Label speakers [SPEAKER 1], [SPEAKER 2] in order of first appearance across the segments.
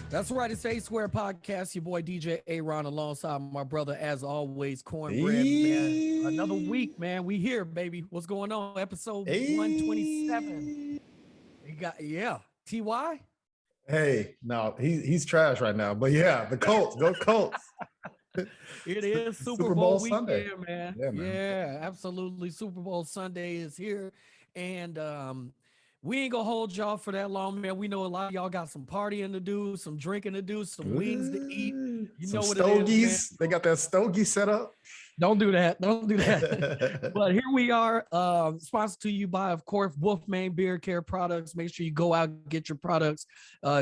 [SPEAKER 1] That's right. It's A Square Podcast. Your boy DJ Aaron alongside my brother, as always, Cornbread, man. Another
[SPEAKER 2] Hey,
[SPEAKER 1] week, man. We here, baby. What's going on? Episode 127.
[SPEAKER 2] hey,
[SPEAKER 1] We got, yeah. TY?
[SPEAKER 2] hey! No, he's trash right now. But yeah, the Colts, go Colts!
[SPEAKER 1] It is Super
[SPEAKER 2] Super
[SPEAKER 1] Bowl
[SPEAKER 2] Bowl Sunday.
[SPEAKER 1] weekend, man.
[SPEAKER 2] Yeah, man.
[SPEAKER 1] Yeah, absolutely. Super Bowl Sunday is here. And we ain't gonna hold y'all for that long, man. We know a lot of y'all got some partying to do, some drinking to do, some wings to eat. You
[SPEAKER 2] Some
[SPEAKER 1] know what it is, man.
[SPEAKER 2] stogies. They got that stogie set up.
[SPEAKER 1] Don't do that. Don't do that. But here we are, sponsored to you by, of course, Wolfman Beard Care Products. Make sure you go out and get your products.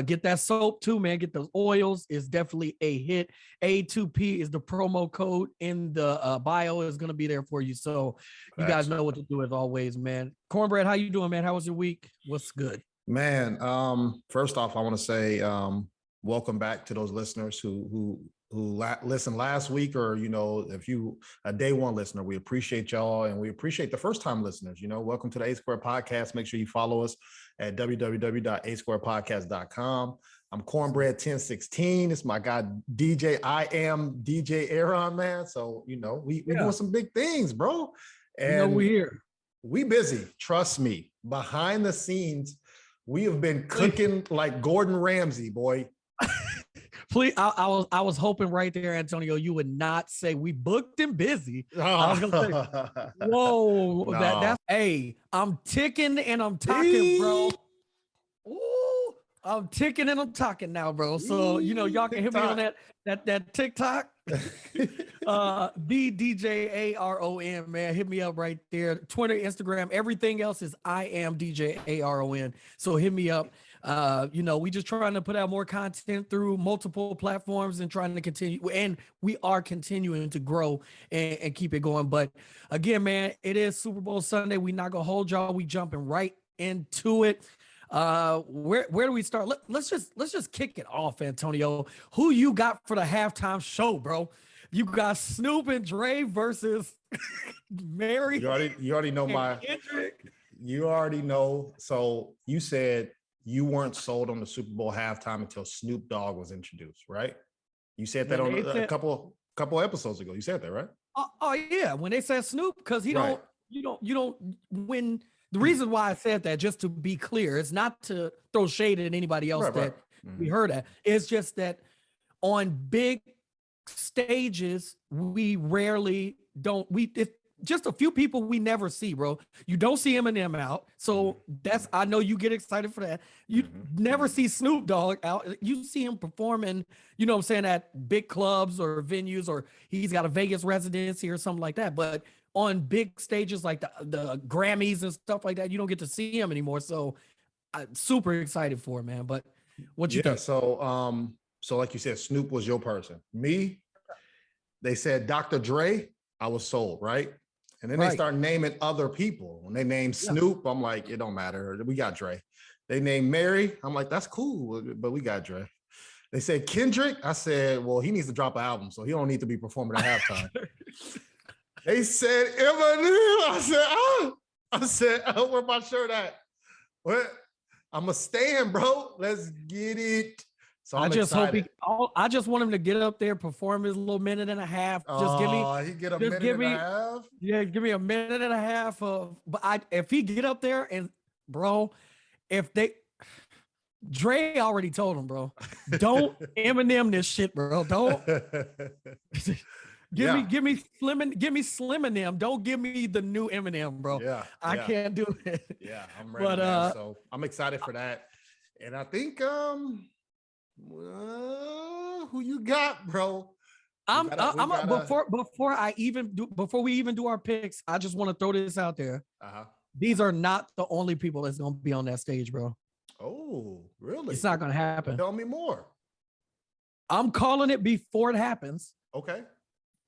[SPEAKER 1] Get that soap too, man. Get those oils. It's definitely a hit. A2P is the promo code in the bio. Is going to be there for you. So you guys know what to do as always, man. Cornbread, how you doing, man? How was your week? What's good?
[SPEAKER 2] Man, first off, I want to say welcome back to those listeners who listened last week, or if you a day one listener. We appreciate y'all, and we appreciate the first time listeners. Welcome to the A Square Podcast. Make sure you follow us at www.asquarepodcast.com. I'm Cornbread 1016. It's my guy DJ. I am DJ Aaron, man. So we doing some big things, bro. And
[SPEAKER 1] we're here.
[SPEAKER 2] We busy. Trust me. Behind the scenes, we have been cooking like Gordon Ramsay, boy.
[SPEAKER 1] Please, I was hoping right there, Antonio, you would not say we booked and busy. I was gonna say, whoa,
[SPEAKER 2] No.
[SPEAKER 1] that's hey, I'm ticking and I'm talking, bro. Ooh, I'm ticking and I'm talking now, bro. So y'all can hit me on that TikTok. The DJ ARON, man. Hit me up right there. Twitter, Instagram, everything else is I am DJ ARON. So hit me up. We just trying to put out more content through multiple platforms and trying to continue, and we are continuing to grow and keep it going. But again, man, it is Super Bowl Sunday. We not gonna hold y'all. We jumping right into it. Where do we start? Let's just kick it off, Antonio. Who you got for the halftime show, bro? You got Snoop and Dre versus Mary.
[SPEAKER 2] You already know you already know. So you said you weren't sold on the Super Bowl halftime until Snoop Dogg was introduced, right? You said that a couple episodes ago. You said that, right?
[SPEAKER 1] Oh yeah, when they said Snoop, because you don't when the reason why I said that, just to be clear, it's not to throw shade at anybody else we heard that. It's just that on big stages, we rarely don't just a few people we never see, bro. You don't see Eminem out. So I know you get excited for that. You never see Snoop Dogg out. You see him performing, at big clubs or venues, or he's got a Vegas residency or something like that. But on big stages like the Grammys and stuff like that, you don't get to see him anymore. So I'm super excited for him, man. But what you think?
[SPEAKER 2] So like you said, Snoop was your person. Me, they said Dr. Dre, I was sold, right? And then they start naming other people. When they name Snoop, I'm like, it don't matter. We got Dre. They named Mary. I'm like, that's cool, but we got Dre. They said Kendrick. I said, well, he needs to drop an album, so he don't need to be performing at halftime. They said Eminem. I said, where my shirt at? What? I'm a stand, bro. Let's get it. So
[SPEAKER 1] I just excited. I just want him to get up there, perform his little minute and a half. Just give me.
[SPEAKER 2] He get a minute and a half.
[SPEAKER 1] Yeah, give me a minute and a half of. But if he get up there and, bro, Dre already told him, bro, don't Eminem this shit, bro. Don't. Give me Slim Eminem. Don't give me the new Eminem, bro. I can't do it.
[SPEAKER 2] Yeah, I'm ready. But so I'm excited for that. And I think who you got, bro?
[SPEAKER 1] Before we even do our picks, I just want to throw this out there. These are not the only people that's gonna be on that stage, bro.
[SPEAKER 2] Oh, really?
[SPEAKER 1] It's not gonna happen.
[SPEAKER 2] Tell me more.
[SPEAKER 1] I'm calling it before it happens.
[SPEAKER 2] Okay.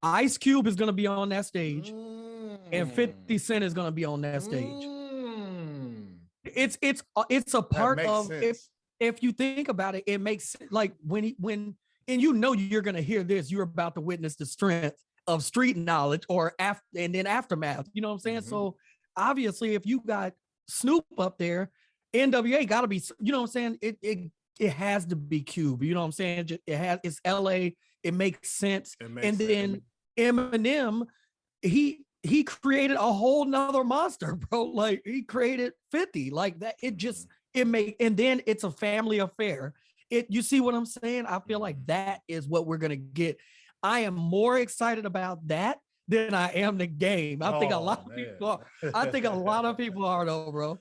[SPEAKER 1] Ice Cube is gonna be on that stage, and 50 Cent is gonna be on that stage. It's a part of it. If you think about it, it makes like when you're gonna hear this, you're about to witness the strength of street knowledge and then aftermath. You know what I'm saying? So obviously, if you got Snoop up there, NWA gotta be, you know what I'm saying? It it has to be Cube. You know what I'm saying? It's LA. It makes sense. And then Eminem, he created a whole nother monster, bro. Like he created 50 like that. And then it's a family affair. You see what I'm saying? I feel like that is what we're gonna get. I am more excited about that than I am the game. I think a lot of people are though, bro.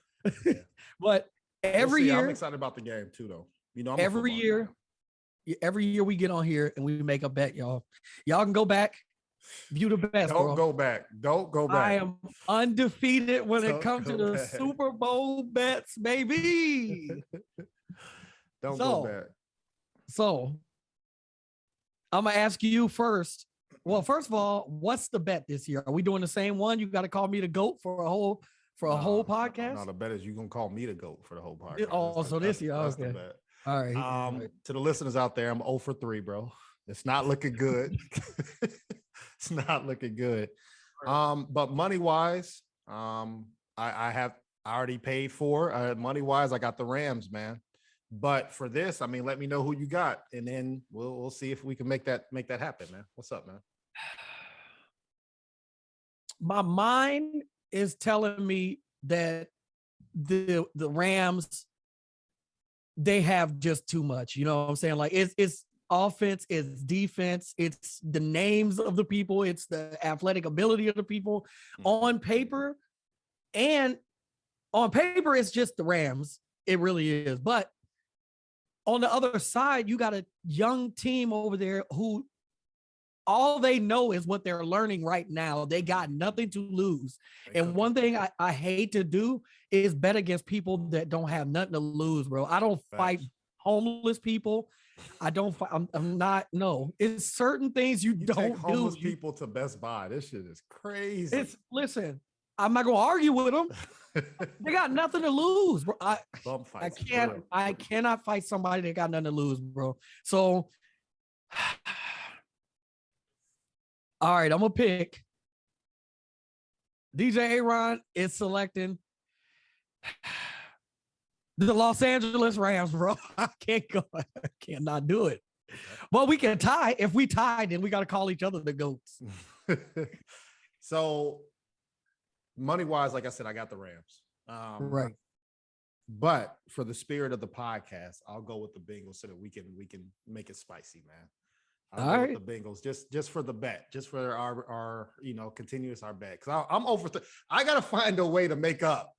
[SPEAKER 1] But every year,
[SPEAKER 2] I'm excited about the game too, though. You know, I'm
[SPEAKER 1] every year we get on here and we make a bet, y'all. Y'all can go back, view the bets.
[SPEAKER 2] Don't go back.
[SPEAKER 1] I am undefeated when it comes to the Super Bowl bets, baby.
[SPEAKER 2] Don't go back.
[SPEAKER 1] So I'm gonna ask you first. Well, first of all, what's the bet this year? Are we doing the same one? You got to call me the GOAT for a whole podcast?
[SPEAKER 2] No, the bet is you gonna call me the GOAT for the whole podcast.
[SPEAKER 1] Oh, so this year,
[SPEAKER 2] that's
[SPEAKER 1] okay.
[SPEAKER 2] The bet.
[SPEAKER 1] All right.
[SPEAKER 2] To the listeners out there, I'm 0 for 3, bro. It's not looking good. It's not looking good. But money wise, I already paid for money wise. I got the Rams, man. But for this, I mean, let me know who you got, and then we'll see if we can make that happen, man. What's up, man?
[SPEAKER 1] My mind is telling me that the Rams, they have just too much. You know what I'm saying? Like it's offense, it's defense, it's the names of the people, it's the athletic ability of the people on paper. And on paper, it's just the Rams. It really is. But on the other side, you got a young team over there who all they know is what they're learning right now. They got nothing to lose. And one thing I hate to do is bet against people that don't have nothing to lose, bro. I don't fight homeless people. I don't fight. I'm not. No, it's certain things you don't take
[SPEAKER 2] homeless do. People to Best Buy. This shit is crazy.
[SPEAKER 1] Listen, I'm not gonna argue with them. They got nothing to lose, bro. I cannot fight somebody that got nothing to lose, bro. So, all right, I'm gonna pick. DJ Aaron is selecting the Los Angeles Rams, bro. I can't go. I cannot do it. Well, we can tie. If we tie, then we got to call each other the GOATs.
[SPEAKER 2] So, money wise, like I said, I got the Rams.
[SPEAKER 1] Right.
[SPEAKER 2] But for the spirit of the podcast, I'll go with the Bengals so that we can make it spicy, man. I'll go with the Bengals just for the bet, just for our continuous our bet. Because I'm over. I gotta find a way to make up.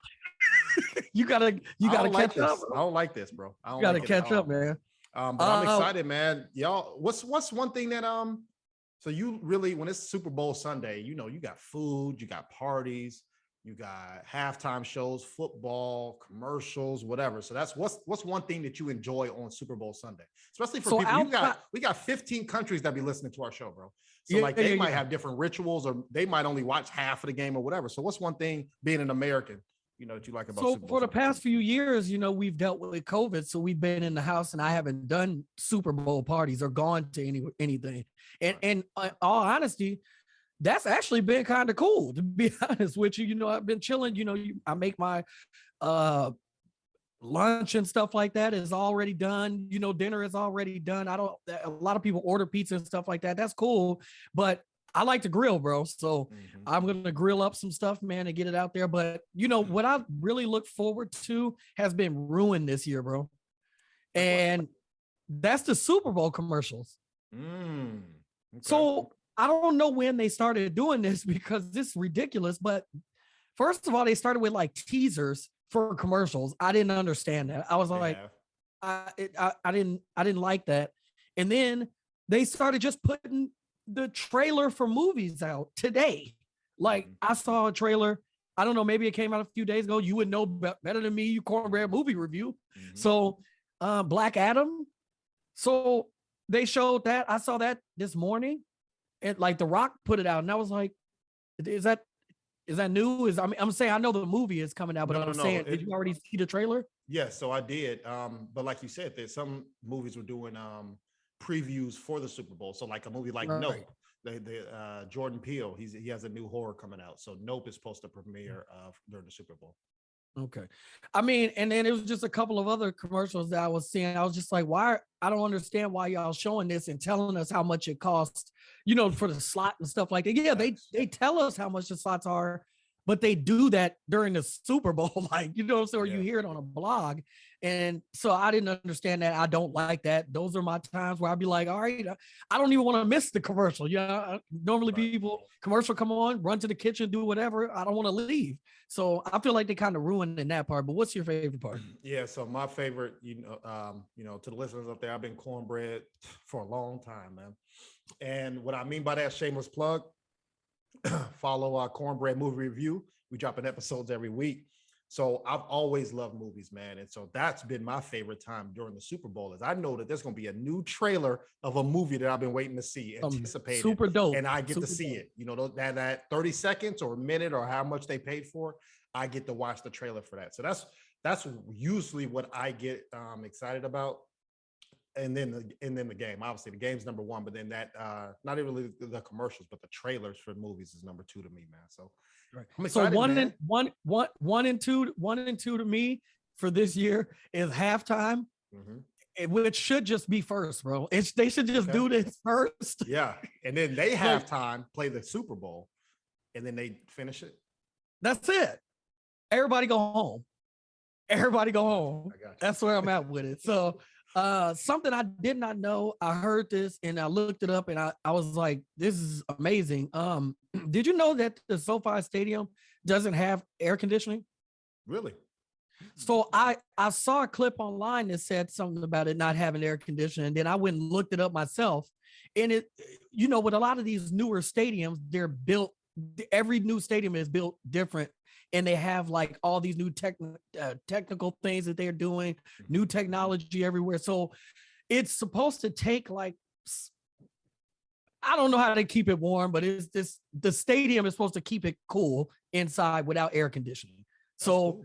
[SPEAKER 1] You gotta catch up.
[SPEAKER 2] I don't like this, bro.
[SPEAKER 1] You gotta catch up, man.
[SPEAKER 2] But I'm excited, man. Y'all, what's one thing that so you really, when it's Super Bowl Sunday, you got food, you got parties, you got halftime shows, football, commercials, whatever. So that's what's one thing that you enjoy on Super Bowl Sunday, especially for people. We got 15 countries that be listening to our show, bro. So they might have different rituals, or they might only watch half of the game or whatever. So what's one thing being an American, that you like about Super Bowl
[SPEAKER 1] for the past few years, we've dealt with COVID, so we've been in the house, and I haven't done Super Bowl parties or gone to anything. And in all honesty, that's actually been kind of cool, to be honest with you. I've been chilling. I make my lunch and stuff like that is already done. Dinner is already done. A lot of people order pizza and stuff like that. That's cool, but I like to grill, bro. So I'm going to grill up some stuff, man, and get it out there. But, what I really look forward to has been ruined this year, bro. And that's the Super Bowl commercials. Okay. So I don't know when they started doing this because it's ridiculous. But first of all, they started with like teasers for commercials. I didn't understand that. I was like, I didn't like that. And then they started just putting the trailer for movies out today. Like I saw a trailer. I don't know. Maybe it came out a few days ago. You would know better than me. You cornbread movie review. So Black Adam. So they showed that. I saw that this morning, and like The Rock put it out, and I was like, is that new? I'm saying I know the movie is coming out, but I'm saying, did you already see the trailer?
[SPEAKER 2] Yes, so I did. But like you said, there's some movies were doing previews for the Super Bowl. So like a movie like Nope, Jordan Peele, he has a new horror coming out. So Nope is supposed to premiere during the Super Bowl.
[SPEAKER 1] Okay. I mean, and then it was just a couple of other commercials that I was seeing. I was just like, why? I don't understand why y'all showing this and telling us how much it costs, for the slot and stuff like that. Yeah, they tell us how much the slots are, but they do that during the Super Bowl, like, so or you hear it on a blog. And so I didn't understand that. I don't like that. Those are my times where I'd be like, all right, I don't even want to miss the commercial. Normally people commercial come on, run to the kitchen, do whatever. I don't want to leave. So I feel like they kind of ruined in that part. But what's your favorite part?
[SPEAKER 2] Yeah, so my favorite, to the listeners up there, I've been cornbread for a long time, man. And what I mean by that, shameless plug, follow our cornbread movie review. We drop episodes every week. So I've always loved movies, man. And so that's been my favorite time during the Super Bowl is I know that there's going to be a new trailer of a movie that I've been waiting to see, anticipated.
[SPEAKER 1] Super dope.
[SPEAKER 2] And I get to see it, that 30 seconds or a minute or how much they paid for, I get to watch the trailer for that. So that's usually what I get excited about. And then the game, obviously the game's number one, but then that not even really the commercials, but the trailers for movies is number two to me, man. So I'm excited,
[SPEAKER 1] one and two to me for this year is halftime, which should just be first, bro. They should just do this first.
[SPEAKER 2] Yeah, and then they halftime play the Super Bowl, and then they finish it.
[SPEAKER 1] That's it. Everybody go home. Everybody go home. That's where I'm at with it. So something I did not know, I heard this and I looked it up and I was like, this is amazing. Did you know that the SoFi Stadium doesn't have air conditioning?
[SPEAKER 2] Really?
[SPEAKER 1] So I saw a clip online that said something about it not having air conditioning. Then I went and looked it up myself. And it, with a lot of these newer stadiums, they're built, every new stadium is built different. And they have like all these new technical things that they're doing, new technology everywhere. So it's supposed to take like, I don't know how to keep it warm, but the stadium is supposed to keep it cool inside without air conditioning. So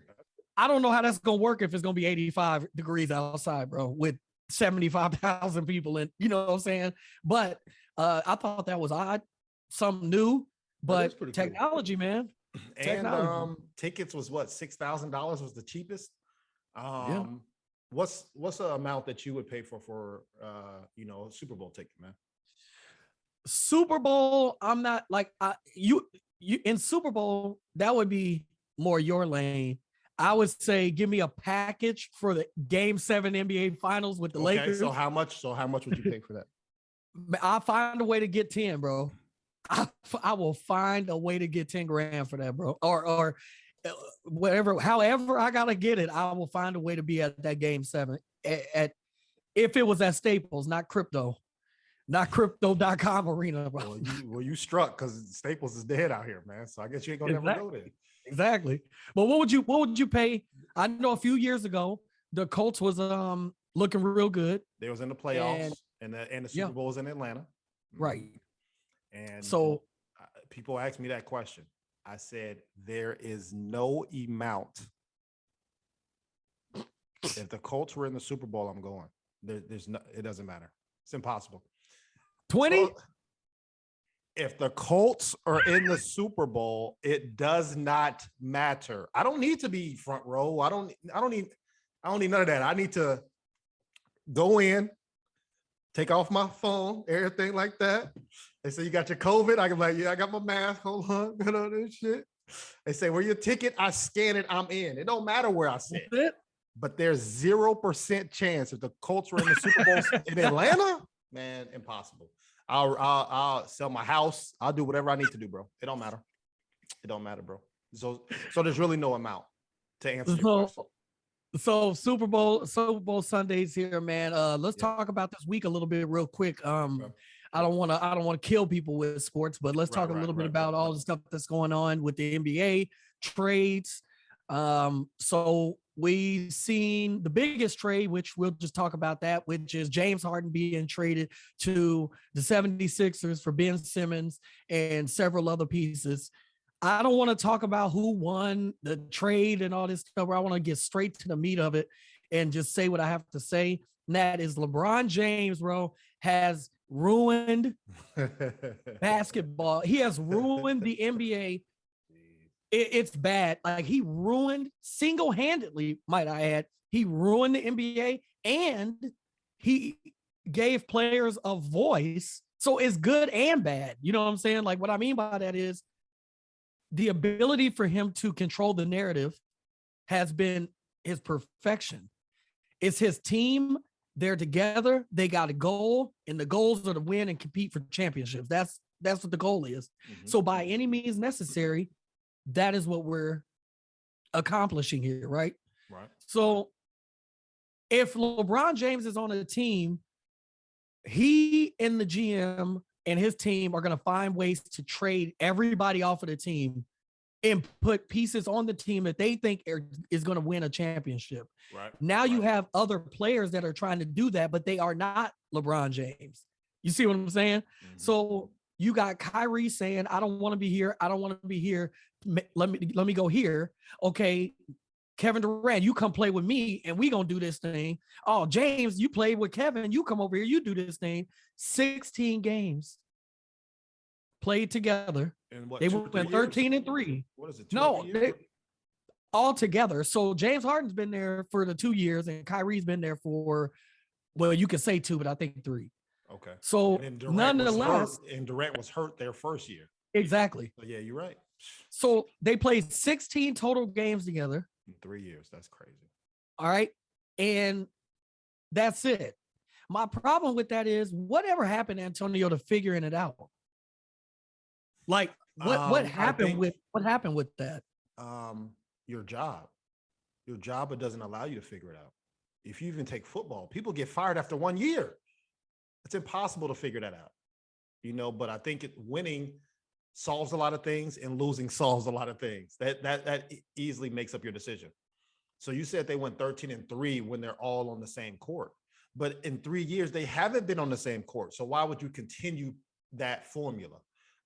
[SPEAKER 1] I don't know how that's going to work if it's going to be 85 degrees outside, bro, with 75,000 people in, you know what I'm saying? But I thought that was odd, something new, but technology, cool. Man.
[SPEAKER 2] And tickets was what, $6,000 was the cheapest. What's the amount that you would pay for a Super Bowl ticket, man?
[SPEAKER 1] Super Bowl, I'm not like you in Super Bowl, that would be more your lane. I would say give me a package for the Game 7 NBA Finals with the Lakers.
[SPEAKER 2] So how much would you pay for that?
[SPEAKER 1] I'll find a way to get 10, bro. I will find a way to get 10 grand for that, bro. Or whatever, however I gotta get it, I will find a way to be at that Game 7 at if it was at Staples, not crypto.com arena, bro.
[SPEAKER 2] Well, you struck because Staples is dead out here, man. So I guess you ain't gonna never go there.
[SPEAKER 1] Exactly. But what would you pay? I know a few years ago the Colts was looking real good.
[SPEAKER 2] They was in the playoffs and the Super Bowl was in Atlanta.
[SPEAKER 1] Right.
[SPEAKER 2] And so people ask me that question. I said, there is no amount. If the Colts were in the Super Bowl, I'm going. There's no, it doesn't matter. It's impossible.
[SPEAKER 1] 20?
[SPEAKER 2] So, if the Colts are in the Super Bowl, it does not matter. I don't need to be front row. I don't need none of that. I need to go in, take off my phone, everything like that. They say, you got your COVID? I can be like, yeah, I got my mask. Hold on, got all this shit. They say, where your ticket? I scan it, I'm in. It don't matter where I sit. But there's 0% chance if the Colts were in the Super Bowl in Atlanta, man, impossible. I'll sell my house. I'll do whatever I need to do, bro. It don't matter. It don't matter, bro. So there's really no amount to answer your question.
[SPEAKER 1] So Super Bowl Sundays here, man. Let's talk about this week a little bit real quick. I don't want to kill people with sports, but let's talk a little bit about all the stuff that's going on with the NBA trades. So we've seen the biggest trade, which we'll just talk about that, which is James Harden being traded to the 76ers for Ben Simmons and several other pieces. I don't want to talk about who won the trade and all this stuff. I want to get straight to the meat of it and just say what I have to say. And that is LeBron James, bro, has ruined basketball. He has ruined the NBA it's bad. Like he ruined single-handedly, might I add, he ruined the NBA and he gave players a voice. So it's good and bad. You know what I'm saying? Like what I mean by that is the ability for him to control the narrative has been his perfection. It's his team. They're together. They got a goal, and the goals are to win and compete for championships. That's what the goal is. Mm-hmm. So by any means necessary, that is what we're accomplishing here, right?
[SPEAKER 2] Right.
[SPEAKER 1] So if LeBron James is on a team, he and the GM and his team are going to find ways to trade everybody off of the team and put pieces on the team that they think is going to win a championship.
[SPEAKER 2] Right.
[SPEAKER 1] Now you have other players that are trying to do that, but they are not LeBron James. You see what I'm saying? Mm-hmm. So you got Kyrie saying, I don't want to be here. I don't want to be here. Let me go here. Okay. Kevin Durant, you come play with me and we going to do this thing. Oh, James, you play with Kevin. You come over here. You do this thing. 16 games played together.
[SPEAKER 2] And what,
[SPEAKER 1] they went 13-3.
[SPEAKER 2] What is it?
[SPEAKER 1] No, all together. So James Harden's been there for the 2 years and Kyrie's been there for, well, you could say 2, but I think 3.
[SPEAKER 2] Okay.
[SPEAKER 1] So nonetheless,
[SPEAKER 2] Durant was hurt their first year.
[SPEAKER 1] Exactly.
[SPEAKER 2] So yeah, you're right.
[SPEAKER 1] So they played 16 total games together.
[SPEAKER 2] In 3 years. That's crazy.
[SPEAKER 1] All right. And that's it. My problem with that is whatever happened, Antonio, to figuring it out. Like what happened with that?
[SPEAKER 2] Your job. Your job, it doesn't allow you to figure it out. If you even take football, people get fired after 1 year. It's impossible to figure that out. But I think winning solves a lot of things and losing solves a lot of things. That easily makes up your decision. So you said they went 13-3 when they're all on the same court, but in 3 years, they haven't been on the same court. So why would you continue that formula?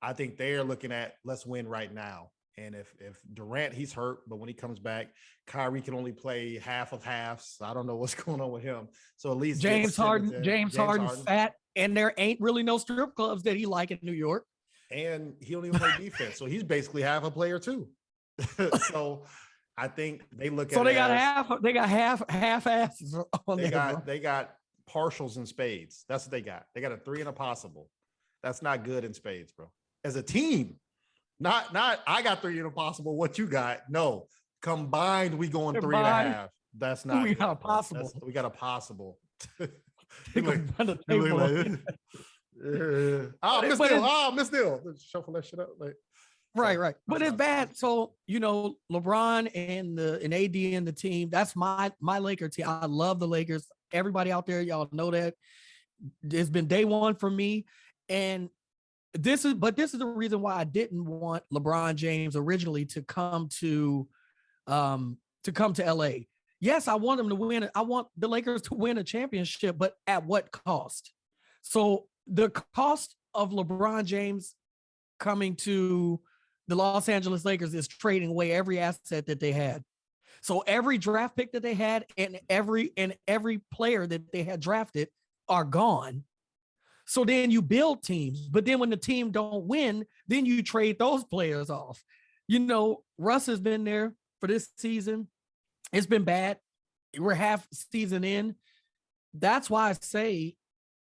[SPEAKER 2] I think they're looking at, let's win right now. And if Durant, he's hurt, but when he comes back, Kyrie can only play half of halves. I don't know what's going on with him. So at least
[SPEAKER 1] James Harden's fat, and there ain't really no strip clubs that he like in New York.
[SPEAKER 2] And he don't even play defense. So he's basically half a player too. So I think they look at
[SPEAKER 1] so they got half asses on there.
[SPEAKER 2] They got partials and spades. That's what they got. They got a 3 and a possible. That's not good in spades, bro. As a team, not I got 3 and a possible. What you got? No, combined we going 3.5. That's not.
[SPEAKER 1] We got a possible.
[SPEAKER 2] We got a possible. Miss Neal. Shuffle that shit up.
[SPEAKER 1] Right. But it's bad. So, LeBron and AD and the team, that's my Laker team. I love the Lakers. Everybody out there, y'all know that. It's been day one for me. And this is the reason why I didn't want LeBron James originally to come to LA. Yes, I want him to win. I want the Lakers to win a championship, but at what cost? So the cost of LeBron James coming to the Los Angeles Lakers is trading away every asset that they had. So every draft pick that they had and every player that they had drafted are gone. So then you build teams, but then when the team don't win, then you trade those players off. Russ has been there for this season. It's been bad. We're half season in. That's why I say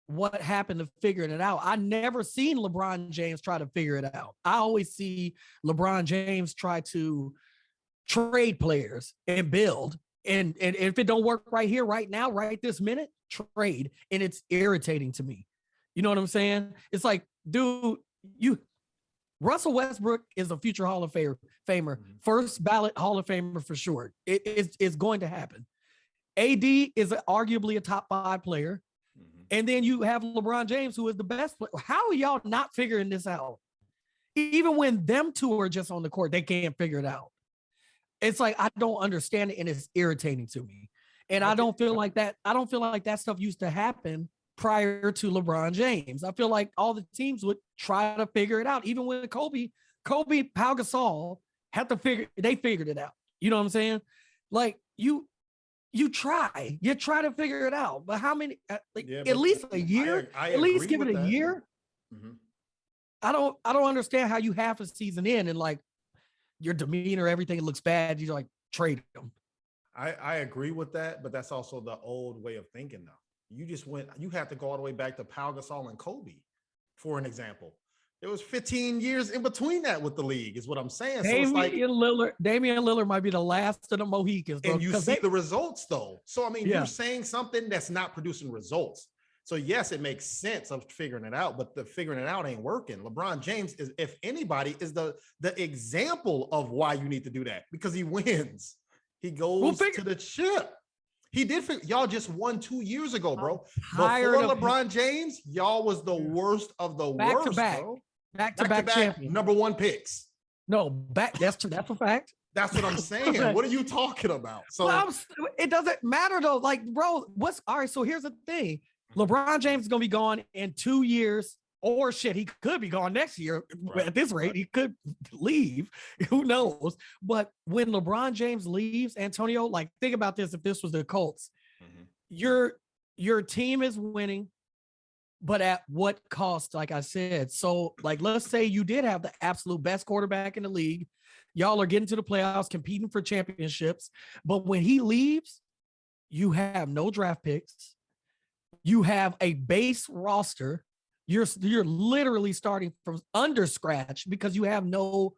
[SPEAKER 1] what happened to figuring it out. I never seen LeBron James try to figure it out. I always see LeBron James try to trade players and build. And if it don't work right here, right now, right this minute, trade. And it's irritating to me. You know what I'm saying? It's like, dude, Russell Westbrook is a future Hall of Famer, first ballot Hall of Famer for sure. It's going to happen. AD is arguably a top 5 player. And then you have LeBron James, who is the best player. How are y'all not figuring this out? Even when them two are just on the court, they can't figure it out. It's like, I don't understand it, and it's irritating to me. And I don't feel like that stuff used to happen prior to LeBron James. I feel like all the teams would try to figure it out. Even when Kobe, Pau Gasol they figured it out. You know what I'm saying? Like you try to figure it out, but how many, at least a year, at least give it a year. Mm-hmm. I don't understand how you half a season in and your demeanor, everything looks bad. You like trade him.
[SPEAKER 2] I agree with that, but that's also the old way of thinking, though. You have to go all the way back to Pau Gasol and Kobe, for an example. There was 15 years in between that with the league, is what I'm saying. So it's like
[SPEAKER 1] Damian Lillard might be the last of the Mohicans, bro.
[SPEAKER 2] And you see the results, though. So I mean,
[SPEAKER 1] Yeah.
[SPEAKER 2] you're saying something that's not producing results. So yes, it makes sense of figuring it out, but the figuring it out ain't working. LeBron James is, if anybody, is the example of why you need to do that, because he wins. He goes to the chip. He did. Y'all just won 2 years ago, bro. Before LeBron James, y'all was the worst of the worst, bro.
[SPEAKER 1] Back-to-back champion.
[SPEAKER 2] Number one picks.
[SPEAKER 1] No, that's a fact.
[SPEAKER 2] That's what I'm saying. What are you talking about? So
[SPEAKER 1] it doesn't matter though. Like, bro, all right? So here's the thing: LeBron James is gonna be gone in 2 years, or shit, he could be gone next year. Right. At this rate, he could leave. Who knows? But when LeBron James leaves, Antonio, like, think about this: if this was the Colts, your team is winning, but at what cost? Like I said, so like, let's say you did have the absolute best quarterback in the league. Y'all are getting to the playoffs, competing for championships. But when he leaves, you have no draft picks. You have a base roster. You're literally starting from under scratch because you have no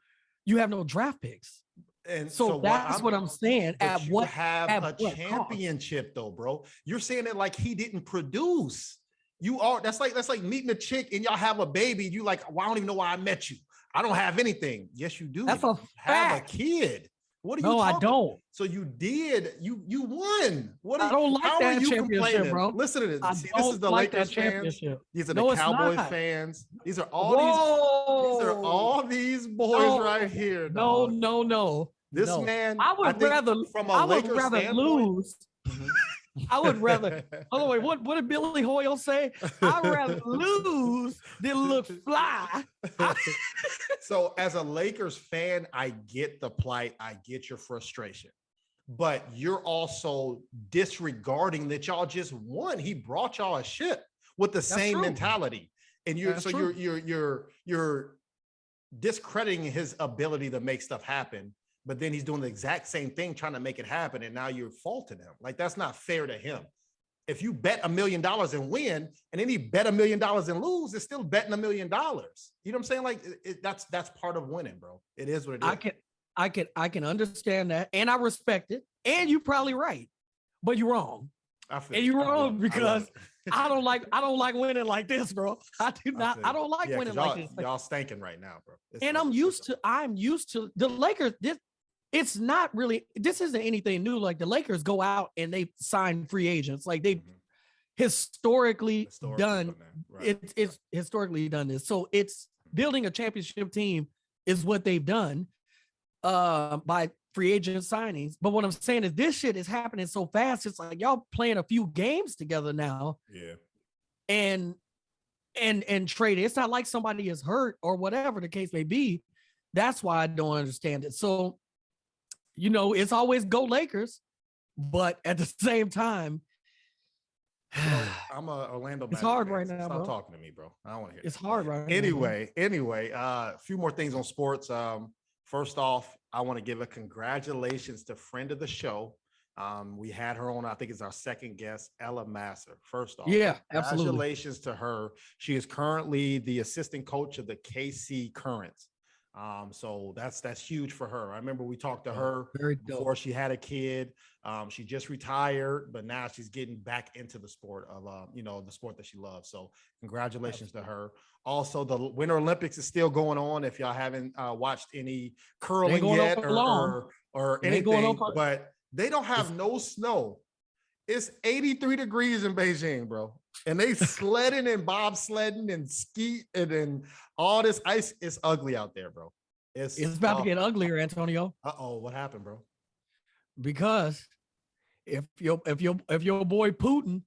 [SPEAKER 1] draft picks. And so that's what I'm saying. At what
[SPEAKER 2] championship though, bro? You're saying it like he didn't produce. That's like meeting a chick and y'all have a baby. You like, well, I don't even know why I met you. I don't have anything. Yes, you do.
[SPEAKER 1] That's a
[SPEAKER 2] have a kid. What are you?
[SPEAKER 1] No, I don't.
[SPEAKER 2] So you did. You won. What?
[SPEAKER 1] I don't like that championship, bro.
[SPEAKER 2] Listen to this. See, this is the Lakers fans. These are the Cowboys fans. These are all these. These are all these boys right here.
[SPEAKER 1] No.
[SPEAKER 2] This man.
[SPEAKER 1] I would rather lose. I would rather. Oh wait, what did Billy Hoyle say? I'd rather lose than look fly.
[SPEAKER 2] So, as a Lakers fan, I get the plight. I get your frustration, but you're also disregarding that y'all just won. He brought y'all a ship with the same mentality, and you're discrediting his ability to make stuff happen. But then he's doing the exact same thing, trying to make it happen. And now you're faulting him. Like, that's not fair to him. If you bet $1 million and win, and then he bet $1 million and lose, it's still betting $1 million. You know what I'm saying? Like, that's part of winning, bro. It is what it is.
[SPEAKER 1] I can understand that. And I respect it. And you're probably right, but you're wrong. You're wrong because I don't like winning like this, bro. I don't like winning like this.
[SPEAKER 2] Y'all stinking right now, bro.
[SPEAKER 1] I'm used to the Lakers. It's not really, this isn't anything new. Like, the Lakers go out and they sign free agents. Like, they've historically done, it's historically done this. So it's building a championship team is what they've done by free agent signings. But what I'm saying is this shit is happening so fast. It's like y'all playing a few games together now.
[SPEAKER 2] Yeah.
[SPEAKER 1] And trade. It's not like somebody is hurt or whatever the case may be. That's why I don't understand it. So, it's always go Lakers, but at the same time,
[SPEAKER 2] I'm a Orlando.
[SPEAKER 1] It's hard right now.
[SPEAKER 2] Stop talking to me, bro. I don't want to hear.
[SPEAKER 1] It's hard right
[SPEAKER 2] now. Anyway, a few more things on sports. First off, I want to give a congratulations to friend of the show. We had her on, I think it's our second guest, Ella Masser. First off, congratulations to her. She is currently the assistant coach of the KC Currents. So that's huge for her. I remember we talked to her before she had a kid. She just retired, but now she's getting back into the sport of, the sport that she loves. So congratulations to her. Also, the Winter Olympics is still going on. If y'all haven't watched any curling yet or anything, but they don't have no snow. It's 83 degrees in Beijing, bro. And they sledding and bobsledding and ski and all this ice. It's ugly out there, bro. It's
[SPEAKER 1] about to get uglier, Antonio.
[SPEAKER 2] What happened, bro?
[SPEAKER 1] Because if your boy Putin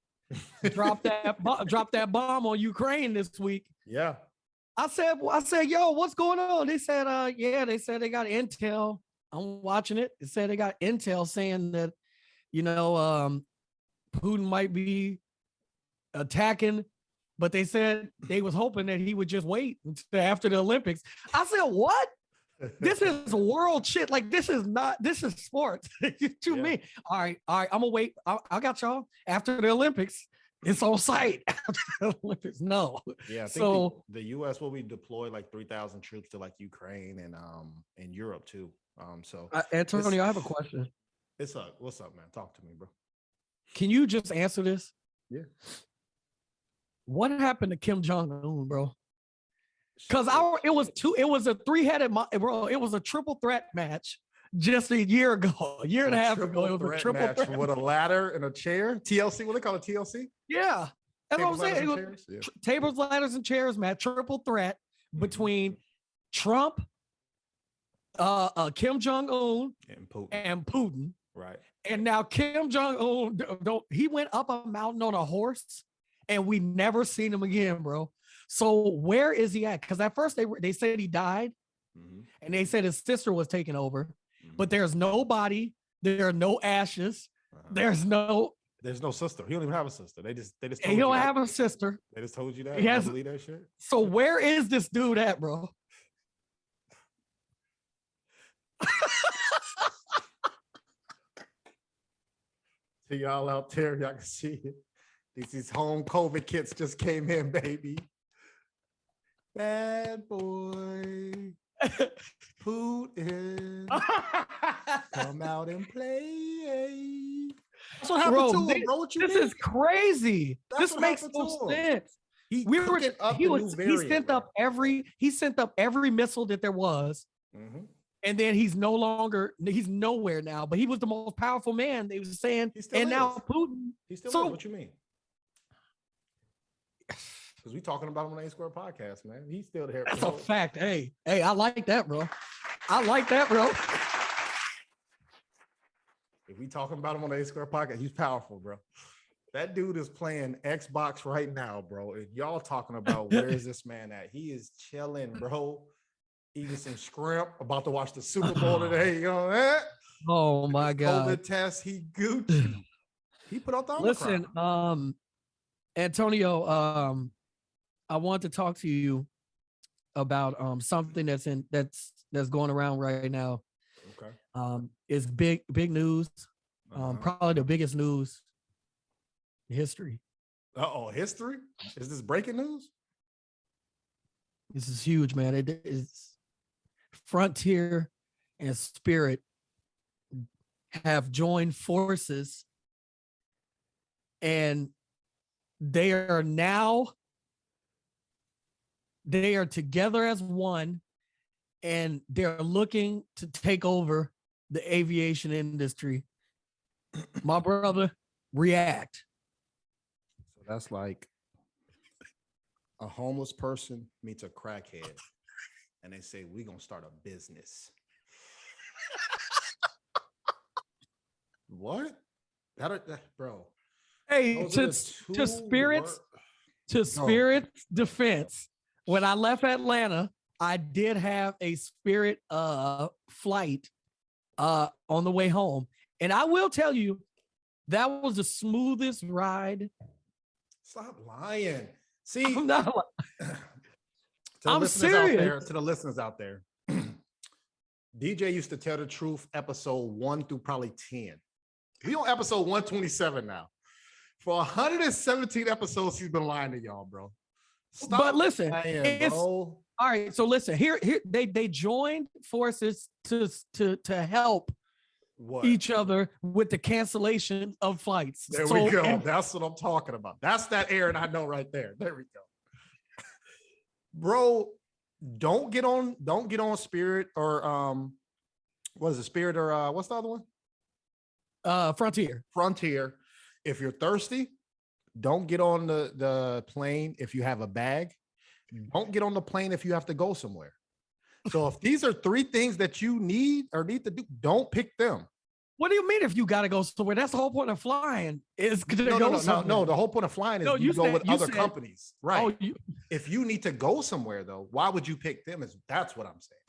[SPEAKER 1] dropped that bomb on Ukraine this week.
[SPEAKER 2] Yeah.
[SPEAKER 1] I said, yo, what's going on? They said, they said they got intel. I'm watching it. They said they got intel saying that, Putin might be attacking, but they said they was hoping that he would just wait until after the Olympics. I said, what? This is world shit. Like this is sports to me. All right. I'm gonna wait. I got y'all after the Olympics. It's on site after the Olympics. No.
[SPEAKER 2] Yeah. I think the U.S. will be deployed like 3,000 troops to like Ukraine and Europe too. So
[SPEAKER 1] Antonio, I have a question.
[SPEAKER 2] What's up, man? Talk to me, bro.
[SPEAKER 1] Can you just answer this?
[SPEAKER 2] Yeah.
[SPEAKER 1] What happened to Kim Jong-un, bro? Because it was a three-headed, bro. It was a triple threat match just a year ago, a year and a half ago. It was a triple
[SPEAKER 2] match
[SPEAKER 1] threat
[SPEAKER 2] with a ladder and a chair. TLC, what they call it? TLC?
[SPEAKER 1] Yeah. That's what I'm saying. Tables, ladders, and chairs match, triple threat between Trump, Kim Jong-un, and Putin.
[SPEAKER 2] Right.
[SPEAKER 1] And now Kim Jong-un, he went up a mountain on a horse, and we never seen him again, bro. So where is he at? Because at first they said he died, and they said his sister was taking over, but there's no body, there are no ashes, there's no
[SPEAKER 2] sister. He don't even have a sister. They just told
[SPEAKER 1] he don't have a sister.
[SPEAKER 2] They just told you that.
[SPEAKER 1] He has,
[SPEAKER 2] believe that shit.
[SPEAKER 1] So where is this dude at, bro?
[SPEAKER 2] To y'all out there, y'all can see it. These home COVID kits just came in, baby. Bad boy. Putin. Come out and play. That's what happened to him, bro. What you
[SPEAKER 1] this
[SPEAKER 2] mean?
[SPEAKER 1] Is crazy.
[SPEAKER 2] That's
[SPEAKER 1] this makes no sense.
[SPEAKER 2] He sent up
[SPEAKER 1] every missile that there was. And then he's nowhere now, but he was the most powerful man, they were saying. And now Putin.
[SPEAKER 2] He still is. What you mean? Because we talking about him on A Square podcast, man. He's still there.
[SPEAKER 1] That's a fact. Hey, I like that, bro. I like that, bro.
[SPEAKER 2] If we talking about him on A Square podcast, he's powerful, bro. That dude is playing Xbox right now, bro. And y'all talking about where is this man at? He is chilling, bro. Eating some shrimp, about to watch the Super Bowl today. You know that?
[SPEAKER 1] Oh my God.
[SPEAKER 2] COVID test, he Gucci. He put out the
[SPEAKER 1] Listen, Antonio, I want to talk to you about something that's going around right now.
[SPEAKER 2] Okay.
[SPEAKER 1] It's big news. Probably the biggest news in history.
[SPEAKER 2] History? Is this breaking news?
[SPEAKER 1] This is huge, man. It is. Frontier and Spirit have joined forces, and they are together as one, and they're looking to take over the aviation industry. My brother, react.
[SPEAKER 2] So that's like a homeless person meets a crackhead, and they say, we're going to start a business. What? Bro.
[SPEAKER 1] Hey, to Spirit's defense, when I left Atlanta, I did have a Spirit flight on the way home. And I will tell you, that was the smoothest ride.
[SPEAKER 2] Stop lying. See,
[SPEAKER 1] I'm not lying. I'm
[SPEAKER 2] serious. To the listeners out there, DJ used to tell the truth, episode 1 through probably 10. We on episode 127 now. For 117 episodes, he's been lying to y'all, bro. Stop.
[SPEAKER 1] But listen,
[SPEAKER 2] lying, bro.
[SPEAKER 1] All right. So listen, here they joined forces to help each other with the cancellation of flights.
[SPEAKER 2] There we go. That's what I'm talking about. That's that Aaron I know right there. There we go. Bro, don't get on Spirit or what is it, Spirit or what's the other one? Frontier. If you're thirsty, don't get on the plane if you have a bag. Don't get on the plane if you have to go somewhere. So if these are 3 things that you need to do, don't pick them.
[SPEAKER 1] What do you mean if you got to go somewhere? That's the whole point of flying. Is
[SPEAKER 2] no. The whole point of flying is you go with other companies, right? If you need to go somewhere though, why would you pick them? That's what I'm saying.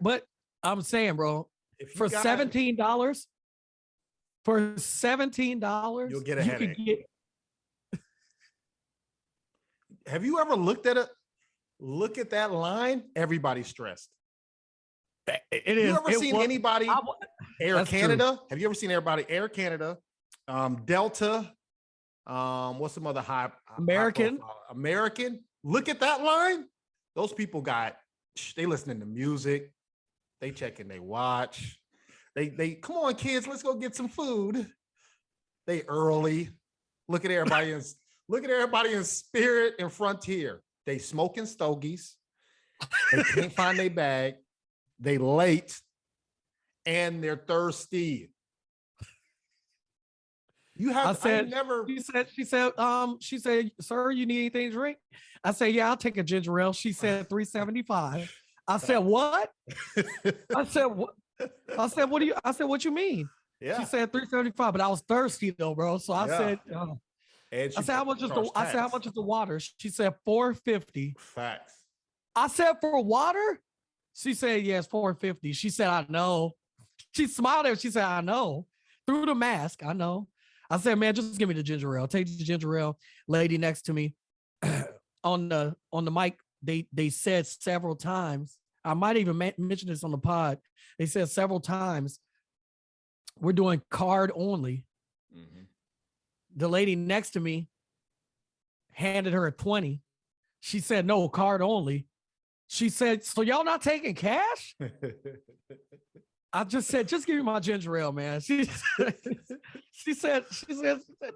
[SPEAKER 1] But I'm saying, bro, for $17,
[SPEAKER 2] you'll get a headache. Have you ever looked at that line? Everybody's stressed.
[SPEAKER 1] It is.
[SPEAKER 2] You ever seen anybody Air Canada?
[SPEAKER 1] True.
[SPEAKER 2] Have you ever seen everybody Air Canada, Delta, what's some other high
[SPEAKER 1] American?
[SPEAKER 2] American? Look at that line. Those people they listening to music. They checking their watch. They come on, kids, let's go get some food. They early. Look at everybody in Spirit and Frontier. They smoking stogies. They can't find their bag. They late and they're thirsty. You have
[SPEAKER 1] she said, sir, you need anything to drink? I said, yeah, I'll take a ginger ale. She said $3.75. I said, what? I said, what? What you mean?
[SPEAKER 2] Yeah.
[SPEAKER 1] She said $3.75, but I was thirsty though, bro. So I said, I said, how much is the water? She said $4.50.
[SPEAKER 2] Facts.
[SPEAKER 1] I said, for water? She said, yes, $4.50. She said, I know. She smiled at her. She said, I know. Through the mask, I know. I said, man, just give me the ginger ale. Take the ginger ale. Lady next to me on the mic, they said several times. I might even mention this on the pod. They said several times, we're doing card only. Mm-hmm. The lady next to me handed her a 20. She said, no, card only. She said, so y'all not taking cash? I just said, just give me my ginger ale, man. She said,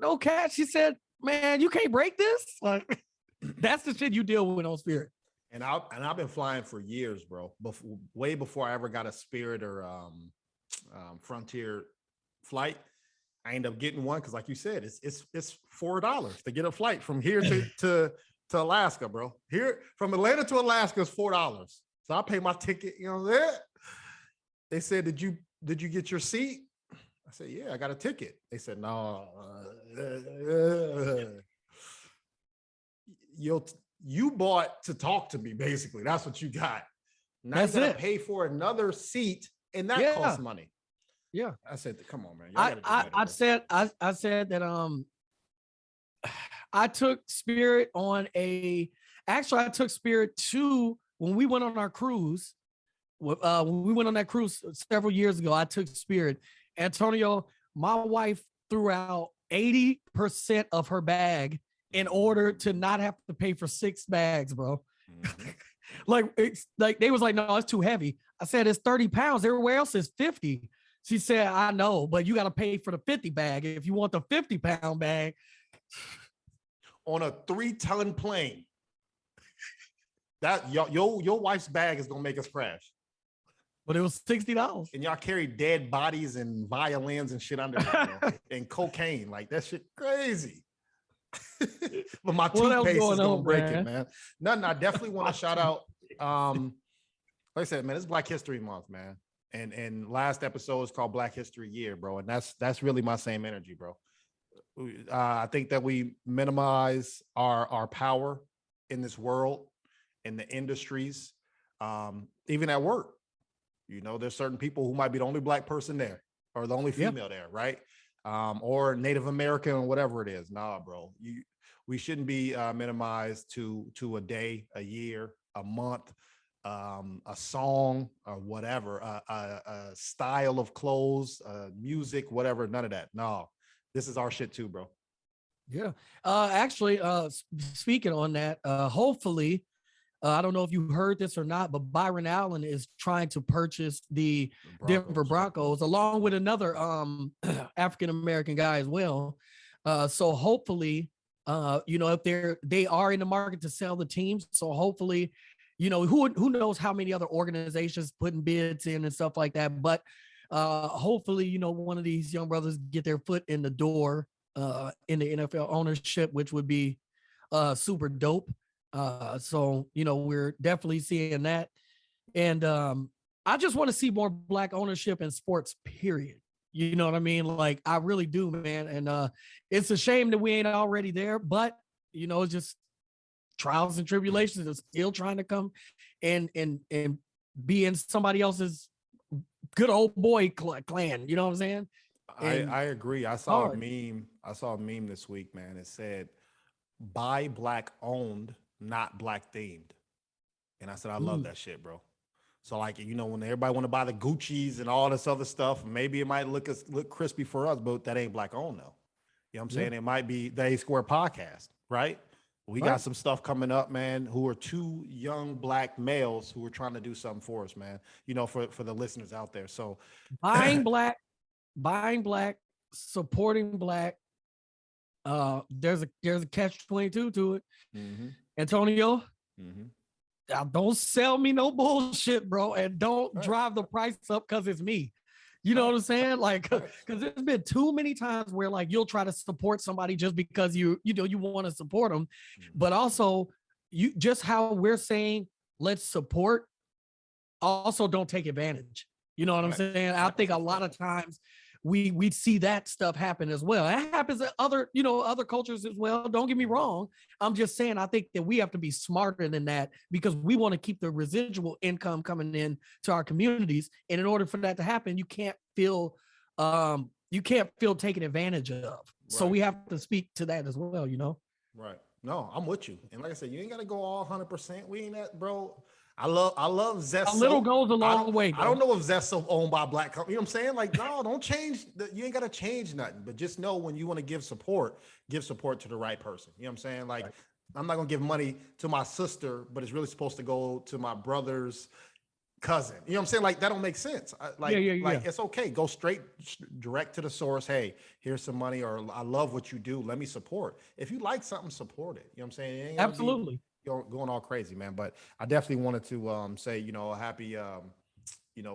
[SPEAKER 1] no cash. She said, man, you can't break this. Like, that's the shit you deal with on Spirit.
[SPEAKER 2] And I've been flying for years, bro. Way before I ever got a Spirit or Frontier flight. I ended up getting one because, like you said, it's $4 to get a flight from here to Alaska, bro. Here from Atlanta to Alaska is $4. So I pay my ticket. You know that. They said, did you get your seat? I said, yeah, I got a ticket. They said, no. You bought to talk to me, basically. That's what you got. Now you gotta pay for another seat, and that costs money.
[SPEAKER 1] Yeah.
[SPEAKER 2] I said, come on, man.
[SPEAKER 1] I said that I took Spirit on I took Spirit to when we went on our cruise. When we went on that cruise several years ago, I took Spirit. Antonio, my wife threw out 80% of her bag in order to not have to pay for 6 bags, bro. Mm-hmm. like they was like, no, it's too heavy. I said, it's 30 pounds. Everywhere else is 50. She said, I know, but you got to pay for the 50 bag. If you want the 50-pound bag.
[SPEAKER 2] On a 3-ton plane, that your wife's bag is going to make us crash.
[SPEAKER 1] But it was $60.
[SPEAKER 2] And y'all carry dead bodies and violins and shit under there, and cocaine. Like, that shit crazy. But my toothpaste is gonna break it, man. Nothing. I definitely want to shout out. Like I said, man, it's Black History Month, man. And last episode is called Black History Year, bro. And that's really my same energy, bro. I think that we minimize our power in this world, in the industries, even at work. You know, there's certain people who might be the only Black person there or the only female there, right? Or Native American or whatever it is. Nah, bro. We shouldn't be minimized to a day, a year, a month, a song or whatever, a style of clothes, music, whatever. None of that. No, this is our shit too, bro.
[SPEAKER 1] Yeah. Actually, speaking on that, hopefully, I don't know if you heard this or not, but Byron Allen is trying to purchase the Denver Broncos along with another African-American guy as well. So hopefully, if they are in the market to sell the teams. So hopefully, who knows how many other organizations putting bids in and stuff like that. But hopefully, one of these young brothers get their foot in the door in the NFL ownership, which would be super dope. So we're definitely seeing that. And I just want to see more Black ownership in sports, period. You know what I mean? Like, I really do, man. And it's a shame that we ain't already there, but it's just trials and tribulations are still trying to come and be in somebody else's good old boy clan. You know what I'm saying?
[SPEAKER 2] I agree. I saw a meme this week, man. It said, buy Black owned, not Black themed. And I said, I love that shit, bro. So like, you know, when everybody want to buy the Gucci's and all this other stuff, maybe it might look crispy for us, but that ain't black owned though. You know what I'm saying? It might be the A Square podcast, right? We got some stuff coming up, man, who are two young black males who are trying to do something for us, man, you know, for the listeners out there. So
[SPEAKER 1] buying black, supporting black. There's a catch-22 to it. Antonio, now don't sell me no bullshit, bro, and don't drive the price up because it's me. You know what I'm saying? Like, because there's been too many times where like you'll try to support somebody just because you want to support them, but also you just how we're saying let's support. Also, don't take advantage. You know what I'm saying? I think a lot of times we see that stuff happen as well. That happens in other cultures as well. Don't get me wrong. I'm just saying, I think that we have to be smarter than that because we want to keep the residual income coming in to our communities. And in order for that to happen, you can't feel taken advantage of. Right. So we have to speak to that as well, you know? Right.
[SPEAKER 2] No, I'm with you. And like I said, you ain't got to go all 100%. We ain't that, bro. I love Zest.
[SPEAKER 1] A little goes a long way.
[SPEAKER 2] Bro. I don't know if Zest owned by a black company. You know what I'm saying? Like, no, don't change. You ain't got to change nothing. But just know when you want to give support to the right person. You know what I'm saying? Like, I'm not going to give money to my sister, but it's really supposed to go to my brother's cousin. You know what I'm saying? Like, that don't make sense. Like, it's okay. Go direct to the source. Hey, here's some money, or I love what you do. Let me support. If you like something, support it. You know what I'm saying? It ain't
[SPEAKER 1] absolutely.
[SPEAKER 2] Going all crazy, man. But I definitely wanted to say, you know, happy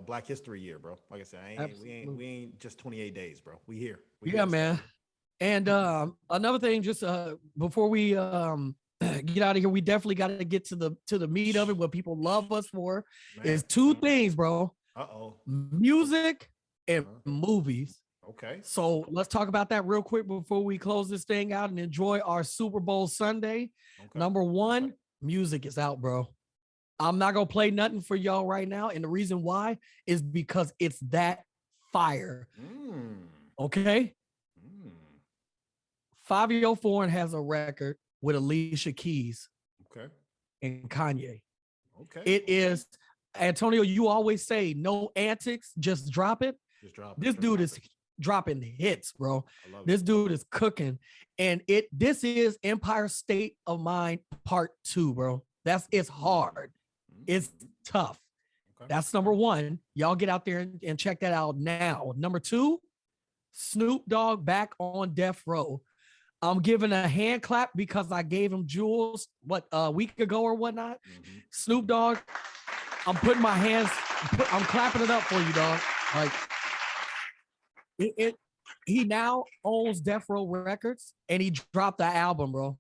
[SPEAKER 2] Black History Year, bro. Like I said, we ain't just 28 days, bro. We here.
[SPEAKER 1] Man. And another thing, just before we get out of here, we definitely got to get to the meat of it. What people love us for is two things, bro. Music and movies.
[SPEAKER 2] Okay.
[SPEAKER 1] So let's talk about that real quick before we close this thing out and enjoy our Super Bowl Sunday. Okay. Number one, music is out, bro. I'm not going to play nothing for y'all right now. And the reason why is because it's that fire. Okay. 504 has a record with Alicia Keys.
[SPEAKER 2] Okay.
[SPEAKER 1] And Kanye.
[SPEAKER 2] Okay.
[SPEAKER 1] It is, Antonio, you always say no antics, just drop it. This dude is dropping hits, bro. This dude is cooking. And this is Empire State of Mind Part 2, bro. It's hard. It's tough. Okay. That's number one. Y'all get out there and check that out now. Number two, Snoop Dogg back on death row. I'm giving a hand clap because I gave him jewels a week ago or whatnot. Snoop Dogg, I'm putting my hands, I'm clapping it up for you, dog. Like he now owns Death Row Records and he dropped the album, bro.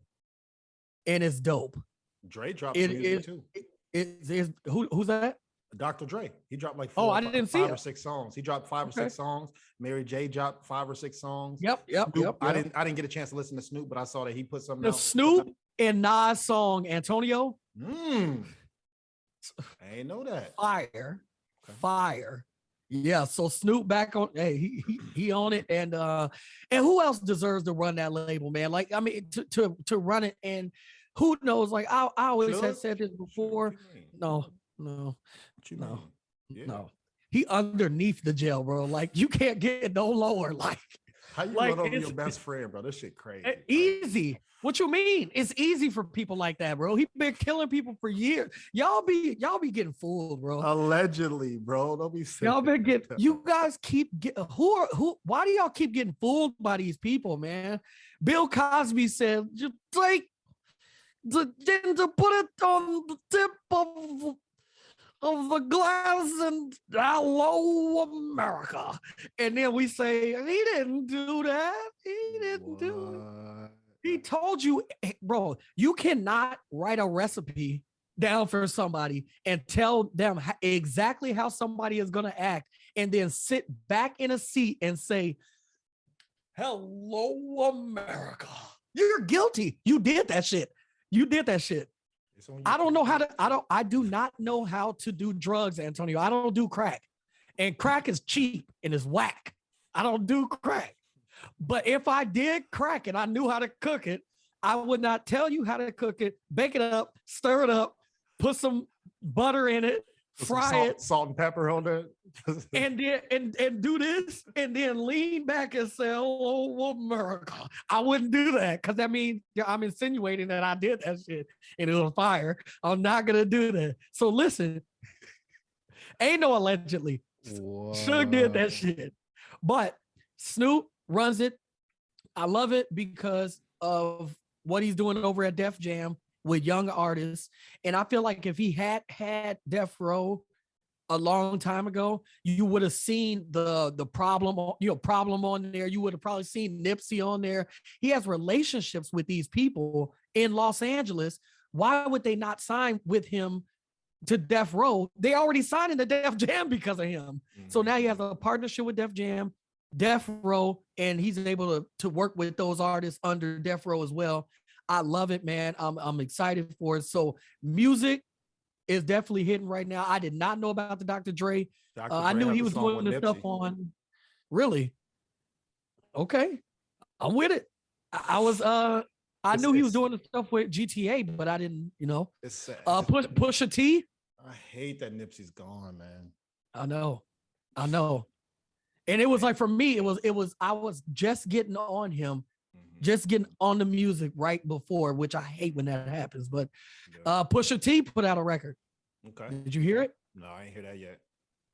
[SPEAKER 1] And it's dope.
[SPEAKER 2] Dre dropped music too.
[SPEAKER 1] Who's that?
[SPEAKER 2] Dr. Dre. He dropped like
[SPEAKER 1] five
[SPEAKER 2] or six songs. He dropped 5 or 6 songs. Mary J dropped 5 or 6 songs.
[SPEAKER 1] Yep.
[SPEAKER 2] I didn't get a chance to listen to Snoop, but I saw that he put something out.
[SPEAKER 1] The Snoop and Nas song, Antonio.
[SPEAKER 2] I ain't know that.
[SPEAKER 1] Fire. Yeah, so Snoop back on. Hey, he on it, and who else deserves to run that label, man? Like, I mean, to run it, and who knows? Like, I always have said this before. No. He underneath the jail, bro. Like, you can't get no lower. Like,
[SPEAKER 2] how you run over your best friend, bro? This shit crazy.
[SPEAKER 1] Easy. What you mean? It's easy for people like that, bro. He been killing people for years. Y'all be getting fooled, bro.
[SPEAKER 2] Allegedly, bro. Don't be sick.
[SPEAKER 1] Y'all been getting. You guys keep getting. Who? Why do y'all keep getting fooled by these people, man? Bill Cosby said, "Just like to put it on the tip of the glass and hello America." And then we say, he didn't do that. He didn't do it. He told you, bro, you cannot write a recipe down for somebody and tell them exactly how somebody is going to act and then sit back in a seat and say, hello America. You're guilty. You did that shit. I do not know how to do drugs, Antonio. I don't do crack. And crack is cheap and it's whack. I don't do crack. But if I did crack and I knew how to cook it, I would not tell you how to cook it, bake it up, stir it up, put some butter in it, fry it,
[SPEAKER 2] salt and pepper on it,
[SPEAKER 1] and then and do this, and then lean back and say, "Oh, America." I wouldn't do that because that means I'm insinuating that I did that shit and it was fire. I'm not gonna do that. So listen, ain't no allegedly. Suge did that shit, but Snoop runs it. I love it because of what he's doing over at Def Jam with young artists. And I feel like if he had Def Row a long time ago, you would have seen the problem, problem on there. You would have probably seen Nipsey on there. He has relationships with these people in Los Angeles. Why would they not sign with him to Def Row? They already signed into Def Jam because of him. Mm-hmm. So now he has a partnership with Def Jam, Def Row, and he's able to work with those artists under Def Row as well. I love it, man. I'm excited for it. So music is definitely hitting right now. I did not know about the Dr. Dre. I knew he was doing the stuff on. Really? Okay, I'm with it. I knew he was doing the stuff with GTA, but I didn't,
[SPEAKER 2] It's sad.
[SPEAKER 1] Pusha T.
[SPEAKER 2] I hate that Nipsey's gone, man.
[SPEAKER 1] I know. And it was like, for me, I was just getting on him, just getting on the music right before, which I hate when that happens. But Pusha T put out a record. Okay. Did you hear it?
[SPEAKER 2] No, I ain't hear that yet.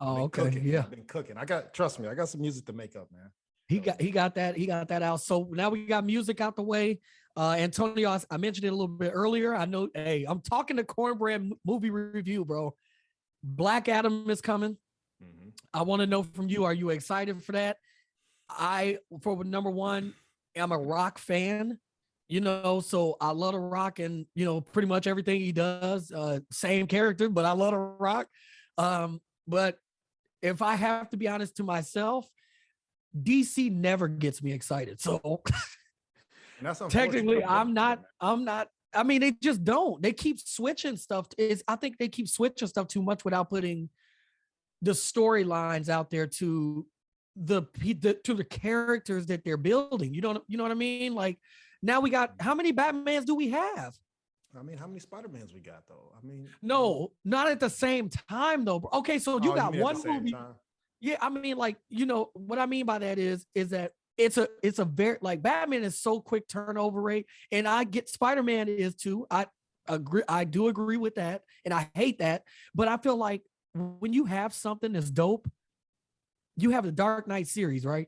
[SPEAKER 1] Oh, okay.
[SPEAKER 2] Cooking.
[SPEAKER 1] Yeah.
[SPEAKER 2] I've been cooking. Trust me, I got some music to make up, man.
[SPEAKER 1] He got that out. So now we got music out the way. Antonio, I mentioned it a little bit earlier. I know, hey, I'm talking to Cornbread movie review, bro. Black Adam is coming. Mm-hmm. I want to know from you, are you excited for that? For number one, I'm a Rock fan, so I love The Rock and, pretty much everything he does, same character, but I love The Rock. But if I have to be honest to myself, DC never gets me excited. So technically I'm not, I mean, they just don't. They keep switching stuff. I think they keep switching stuff too much without putting the storylines out there to the characters that they're building. You know what I mean? Like, now we got, how many Batmans do we have?
[SPEAKER 2] I mean, how many Spider-Mans we got though? I mean,
[SPEAKER 1] no, not at the same time though. Okay, so you got one movie. Yeah, I mean, like, what I mean by that is that it's a very, like, Batman is so quick turnover rate, and I get Spider-Man is too. I do agree with that, and I hate that, but I feel like when you have something that's dope, you have the Dark Knight series, right?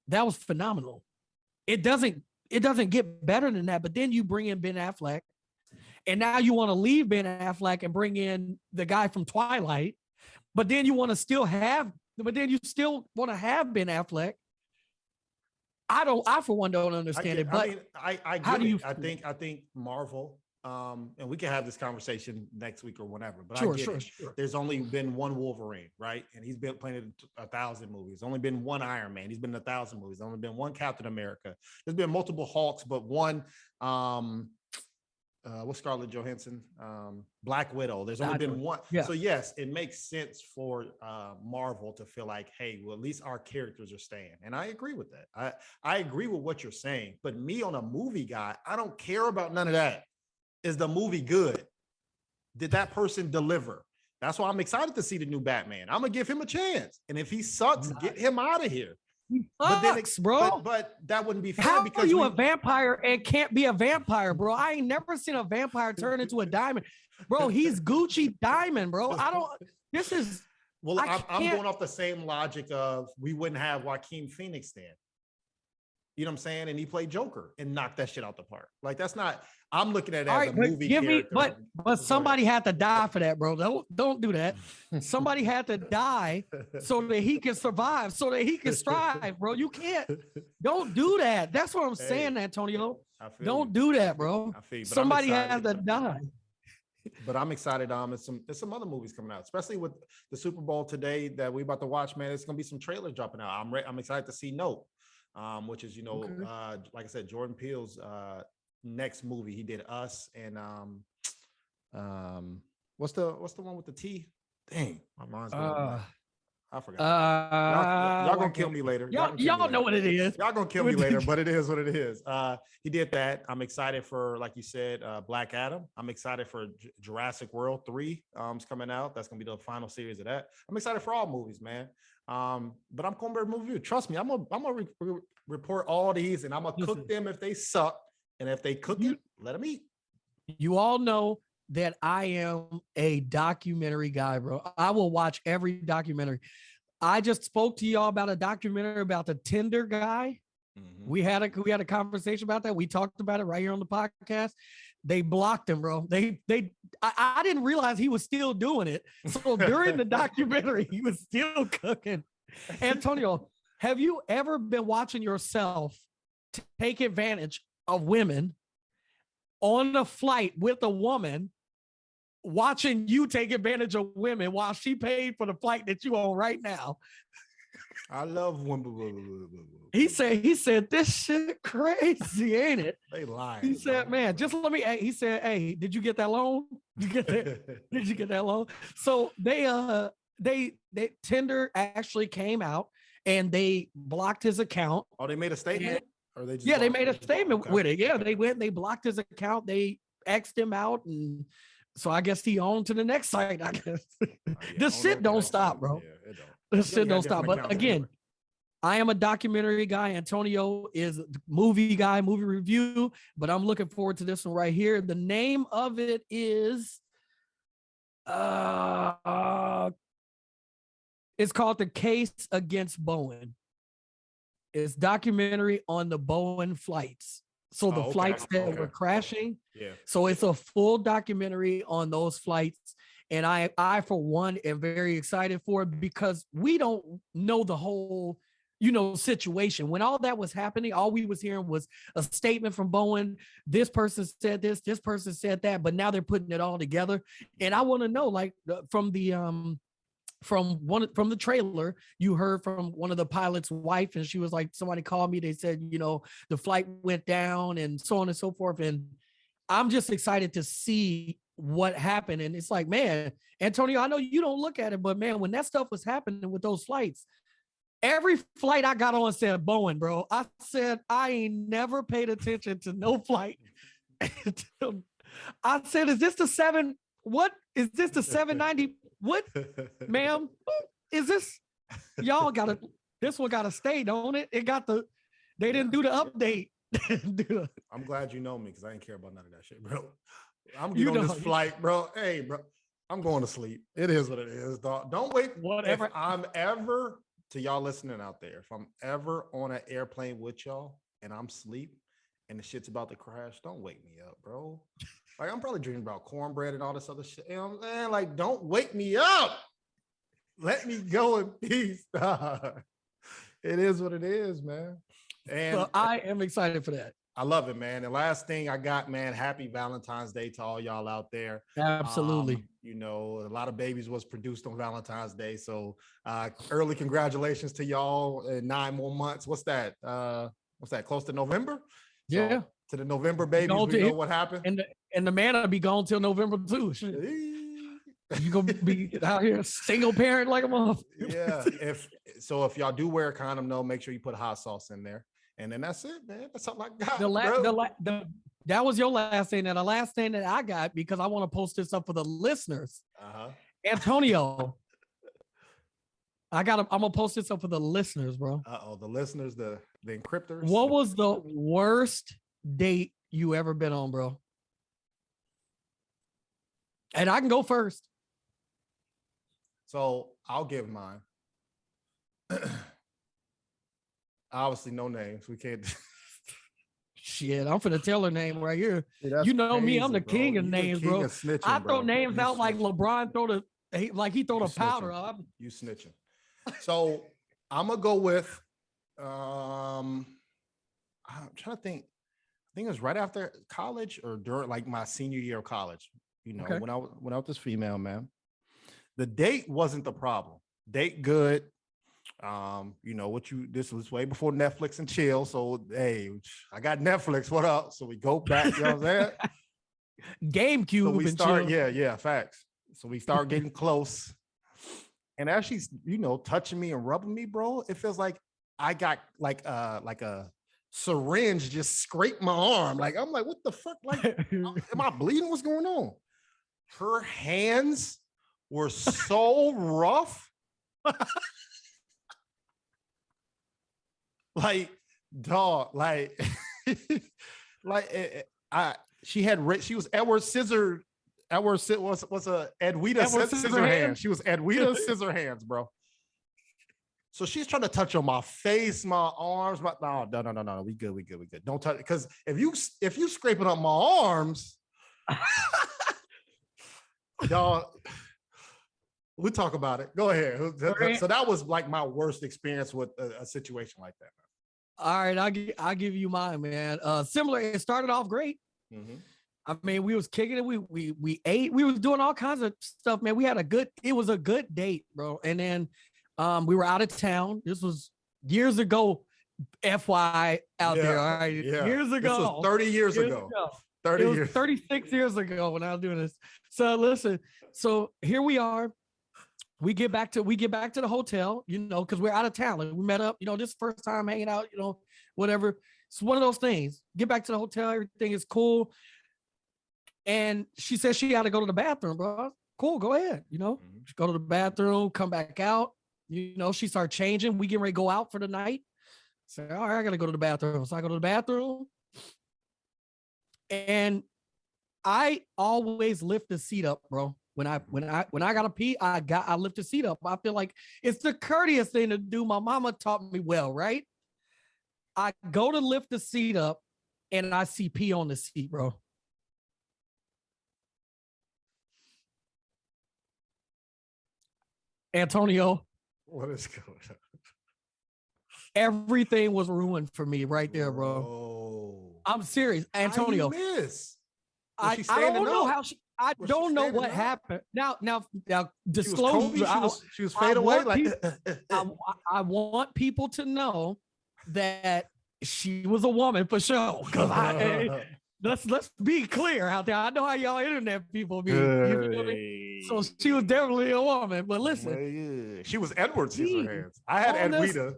[SPEAKER 1] That was phenomenal. It doesn't get better than that, but then you bring in Ben Affleck, and now you want to leave Ben Affleck and bring in the guy from Twilight, but then you still want to have Ben Affleck. I for one don't understand it, but
[SPEAKER 2] how do you? I think Marvel, and we can have this conversation next week or whenever. But sure. There's only been one Wolverine, right? And he's been playing in 1,000 movies. There's only been one Iron Man. He's been in 1,000 movies. There's only been one Captain America. There's been multiple Hulks, but one. What's Scarlett Johansson? Black Widow. There's only been one. Yeah. So yes, it makes sense for Marvel to feel like, hey, well, at least our characters are staying. And I agree with that. I agree with what you're saying. But me, on a movie guy, I don't care about none of that. Is the movie good? Did that person deliver? That's why I'm excited to see the new Batman. I'm gonna give him a chance. And if he sucks, get him out of here.
[SPEAKER 1] But
[SPEAKER 2] that wouldn't be fair.
[SPEAKER 1] How are you a vampire and can't be a vampire, bro? I ain't never seen a vampire turn into a diamond, bro. He's Gucci Diamond, bro.
[SPEAKER 2] I'm going off the same logic of we wouldn't have Joaquin Phoenix then. You know what I'm saying? And he played Joker and knocked that shit out the park. Like, that's not. I'm looking at it as a movie character.
[SPEAKER 1] But somebody had to die for that, bro. Don't do that. Somebody had to die so that he can survive, so that he can strive, bro. You can't. Don't do that. That's what I'm saying, Antonio. Don't do that, bro. Somebody had to die.
[SPEAKER 2] But I'm excited. There's some other movies coming out, especially with the Super Bowl today that we about to watch. Man, there's gonna be some trailers dropping out. I'm excited to see Nope. Which is, like I said, Jordan Peele's next movie. He did Us and what's the one with the T? Dang, my mind's going. I forgot. Y'all gonna kill me later.
[SPEAKER 1] Y'all know what it is.
[SPEAKER 2] Y'all gonna kill me later, but it is what it is. He did that. I'm excited for, like you said, Black Adam. I'm excited for Jurassic World 3. It's coming out. That's gonna be the final series of that. I'm excited for all movies, man. But I'm going to review. Trust me, I'm gonna report all these, and I'm gonna cook them if they suck, and if they cook it, let them eat.
[SPEAKER 1] You all know that I am a documentary guy, bro. I will watch every documentary. I just spoke to y'all about a documentary about the Tinder guy. Mm-hmm. We had a conversation about that. We talked about it right here on the podcast. They blocked him, bro. I didn't realize he was still doing it. So during the documentary, he was still cooking. Antonio, have you ever been watching yourself take advantage of women on a flight with a woman, watching you take advantage of women while she paid for the flight that you on right now?
[SPEAKER 2] I love women.
[SPEAKER 1] He said, this shit crazy, ain't it?
[SPEAKER 2] They lying.
[SPEAKER 1] He said, man, just let me, he said, hey, did you get that loan? Did you get that loan? So they Tinder actually came out and they blocked his account.
[SPEAKER 2] Oh, they made a statement? Or they just
[SPEAKER 1] they made a statement with it. Yeah, they blocked his account. They X'd him out. And so I guess he on to the next site, I guess. This shit don't stop, bro. Yeah, it don't. This shit don't stop. But again, I am a documentary guy. Antonio is a movie guy, movie review, but I'm looking forward to this one right here. The name of it is it's called The Case Against Boeing. It's documentary on the Boeing flights. So the flights that were crashing. Yeah. So it's a full documentary on those flights. And I for one, am very excited for it because we don't know the whole, situation. When all that was happening, all we was hearing was a statement from Boeing. This person said this person said that, but now they're putting it all together. And I want to know, like, from the trailer, you heard from one of the pilot's wife, and she was like, somebody called me. They said, the flight went down and so on and so forth. And I'm just excited to see what happened. And it's like, man, Antonio, I know you don't look at it, but man, when that stuff was happening with those flights, every flight I got on said Boeing, bro. I said, I ain't never paid attention to no flight. I said, is this the 790? What, ma'am? Is this? Y'all this one gotta stay, don't it? They didn't do the update.
[SPEAKER 2] I'm glad you know me because I ain't care about none of that shit, bro. I'm getting on this flight, bro. Hey, bro, I'm going to sleep. It is what it is, dog. Don't wait.
[SPEAKER 1] Whatever.
[SPEAKER 2] If I'm ever, to y'all listening out there, if I'm ever on an airplane with y'all and I'm asleep and the shit's about to crash, don't wake me up, bro. Like, I'm probably dreaming about cornbread and all this other shit. You know what I'm saying? Like, don't wake me up. Let me go in peace. It is what it is, man. And
[SPEAKER 1] so I am excited for that.
[SPEAKER 2] I love it, man. The last thing I got, man, happy Valentine's Day to all y'all out there.
[SPEAKER 1] Absolutely.
[SPEAKER 2] A lot of babies was produced on Valentine's Day. So early congratulations to y'all in 9 more months. What's that? Close to November? So,
[SPEAKER 1] yeah.
[SPEAKER 2] To the November babies, we know what happened.
[SPEAKER 1] And the man will be gone till November too. You gonna be out here single parent like a mother.
[SPEAKER 2] Yeah. If y'all do wear a condom, make sure you put hot sauce in there. And then that's it, man. That's all I got.
[SPEAKER 1] That was your last thing. And the last thing that I got, because I want to post this up for the listeners. Antonio, I'm gonna post this up for the listeners, bro.
[SPEAKER 2] The listeners, the encryptors.
[SPEAKER 1] What was the worst date you ever been on, bro? And I can go first.
[SPEAKER 2] So I'll give mine. Obviously, no names. We can't.
[SPEAKER 1] Shit, I'm finna tell her name right here.
[SPEAKER 2] Dude,
[SPEAKER 1] you know
[SPEAKER 2] crazy,
[SPEAKER 1] me, I'm the king of
[SPEAKER 2] you
[SPEAKER 1] names,
[SPEAKER 2] king
[SPEAKER 1] bro.
[SPEAKER 2] Of snitching,
[SPEAKER 1] I throw names out like LeBron throw the powder up.
[SPEAKER 2] You snitching. So I'm gonna go with. I'm trying to think. I think it was right after college or during like my senior year of college. When I went out with this female, man. The date wasn't the problem. Date good. This was way before Netflix and chill. So hey, I got Netflix. What up? So we go back, you know what I'm saying?
[SPEAKER 1] GameCube.
[SPEAKER 2] So we
[SPEAKER 1] and
[SPEAKER 2] start,
[SPEAKER 1] chill.
[SPEAKER 2] yeah, facts. So we start getting close. And as she's, touching me and rubbing me, bro, it feels like I got like a syringe just scraped my arm. Like, I'm like, what the fuck? Like, am I bleeding? What's going on? Her hands were so rough. Like, dog, like, she was Edward Scissor. Was a Edwina scissor hand. She was Edwina scissor hands, bro. So she's trying to touch on my face, my arms, no. We good. Don't touch it, because if you scraping up my arms, y'all, we'll talk about it. Go ahead. So that was like my worst experience with a situation like that.
[SPEAKER 1] All right, I'll give you mine, man. Similar. It started off great. Mm-hmm. I mean, we was kicking it. We ate. We was doing all kinds of stuff, man. It was a good date, bro. And then we were out of town. This was years ago. FY out there. All right. Yeah. Years ago.
[SPEAKER 2] This was 30 years ago. 30 years.
[SPEAKER 1] 36 years ago when I was doing this. So listen. So here we are. We get back to the hotel, because we're out of town. Like, we met up, this is first time hanging out, whatever. It's one of those things. Get back to the hotel. Everything is cool. And she said she had to go to the bathroom, bro. Cool, go ahead. She go to the bathroom, come back out. She started changing. We getting ready to go out for the night. Say, all right, I gotta go to the bathroom. So I go to the bathroom, and I always lift the seat up, bro. When I gotta pee, I lift the seat up. I feel like it's the courteous thing to do. My mama taught me well, right? I go to lift the seat up, and I see pee on the seat, bro. Antonio,
[SPEAKER 2] what is going on?
[SPEAKER 1] Everything was ruined for me right there, bro. I'm serious, Antonio. I don't know how she. I don't know what happened. Now, disclosure.
[SPEAKER 2] She was fade away.
[SPEAKER 1] I want people to know that she was a woman for sure. Because let's be clear out there. I know how y'all internet people be. So she was definitely a woman. But listen,
[SPEAKER 2] she was Edward Scissorhands. I had Edwina.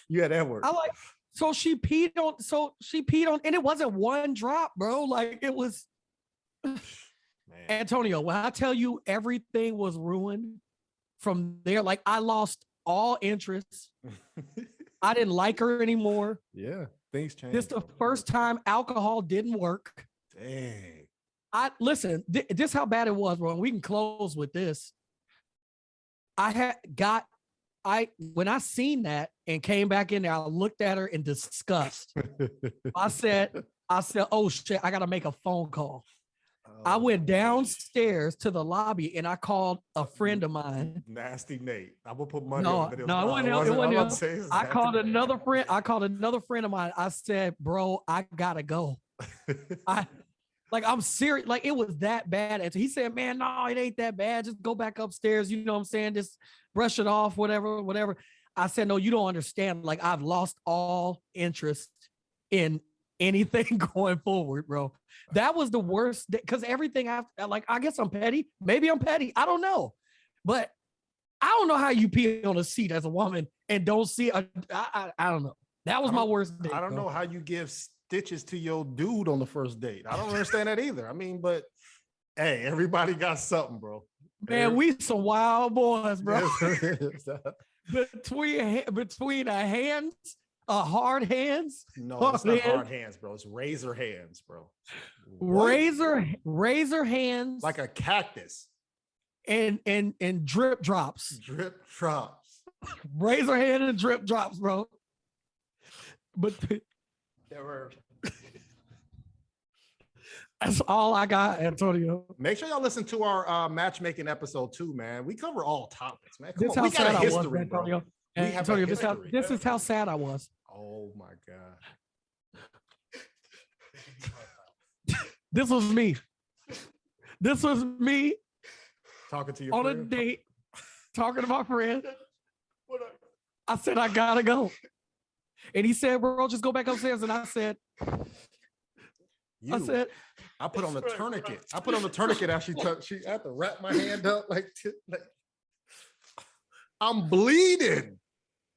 [SPEAKER 2] You had Edward.
[SPEAKER 1] So she peed on, and it wasn't one drop, bro. Like, it was. Man. Antonio, when I tell you everything was ruined from there, like, I lost all interest. I didn't like her anymore.
[SPEAKER 2] Yeah, things changed.
[SPEAKER 1] This is the first time alcohol didn't work.
[SPEAKER 2] Dang.
[SPEAKER 1] Listen, this how bad it was, bro. And we can close with this. When I seen that and came back in there, I looked at her in disgust. I said, oh shit, I gotta make a phone call. I went downstairs to the lobby and I called a friend of mine.
[SPEAKER 2] Nasty Nate. I will put money on it.
[SPEAKER 1] No, it wasn't him. I called another friend of mine. I said, bro, I gotta go. I'm serious. Like, it was that bad. And he said, man, no, it ain't that bad. Just go back upstairs. You know what I'm saying? Just brush it off, whatever. I said, no, you don't understand. Like, I've lost all interest in anything going forward, bro. That was the worst, because everything I guess I'm petty. Maybe I'm petty. I don't know. But I don't know how you pee on a seat as a woman and don't see. I don't know. That was my worst date.
[SPEAKER 2] I don't know how you give stitches to your dude on the first date. I don't understand that either. I mean, but hey, everybody got something, bro.
[SPEAKER 1] Man, we some wild boys, bro. Between a hands, hard hands.
[SPEAKER 2] No, it's not hard hands, bro. It's razor hands, bro.
[SPEAKER 1] Razor hands,
[SPEAKER 2] like a cactus.
[SPEAKER 1] And drip drops.
[SPEAKER 2] Drip drops.
[SPEAKER 1] Razor hand and drip drops, bro. But
[SPEAKER 2] there were.
[SPEAKER 1] That's all I got, Antonio.
[SPEAKER 2] Make sure y'all listen to our matchmaking episode too, man. We cover all topics, man. Come
[SPEAKER 1] on. We got a history, Antonio. Antonio, this is how sad I was.
[SPEAKER 2] Oh my God.
[SPEAKER 1] This was me. This was me
[SPEAKER 2] talking to your
[SPEAKER 1] on
[SPEAKER 2] friend?
[SPEAKER 1] A date, talking to my friend. I said, I gotta go. And he said, bro, just go back upstairs. And I said, I said,
[SPEAKER 2] I put on the tourniquet. I put on the tourniquet after she had to wrap my hand up like I'm bleeding.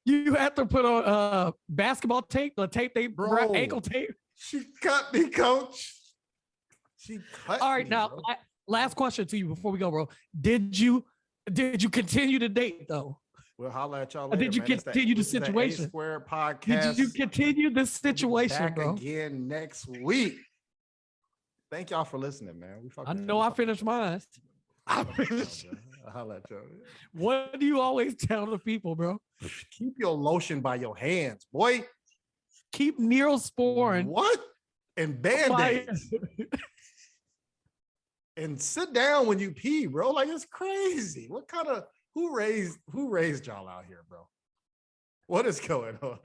[SPEAKER 1] You have to put on basketball tape, the tape they wrap ankle tape.
[SPEAKER 2] She cut me, coach. She cut
[SPEAKER 1] All right,
[SPEAKER 2] me,
[SPEAKER 1] now
[SPEAKER 2] bro.
[SPEAKER 1] last question to you before we go, bro. Did you continue to date though?
[SPEAKER 2] We'll holler at y'all
[SPEAKER 1] Or
[SPEAKER 2] later.
[SPEAKER 1] did you continue the situation?
[SPEAKER 2] A-Square podcast.
[SPEAKER 1] Did you continue the situation,
[SPEAKER 2] back
[SPEAKER 1] bro?
[SPEAKER 2] again next week. Thank y'all for listening, man.
[SPEAKER 1] I know I finished mine.
[SPEAKER 2] I finished. I'll holler at y'all.
[SPEAKER 1] What do you always tell the people, bro?
[SPEAKER 2] Keep your lotion by your hands, boy.
[SPEAKER 1] Keep Neosporin.
[SPEAKER 2] What? And Band-Aids. And sit down when you pee, bro. Like, it's crazy. What kind of who raised y'all out here, bro? What is going on?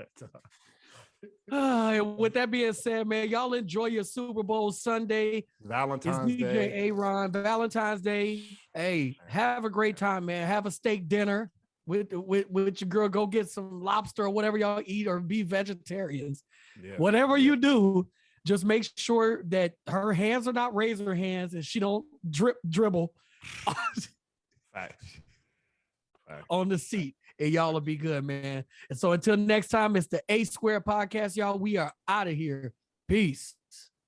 [SPEAKER 1] With that being said, man, y'all enjoy your Super Bowl Sunday.
[SPEAKER 2] Valentine's
[SPEAKER 1] Day. DJ Aaron, Valentine's Day. Hey, have a great time, man. Have a steak dinner with your girl. Go get some lobster or whatever y'all eat, or be vegetarians. Yeah. Whatever you do, just make sure that her hands are not razor hands and she don't dribble on the seat. And y'all will be good, man. And so until next time, it's the A Square Podcast, y'all. We are out of here. Peace.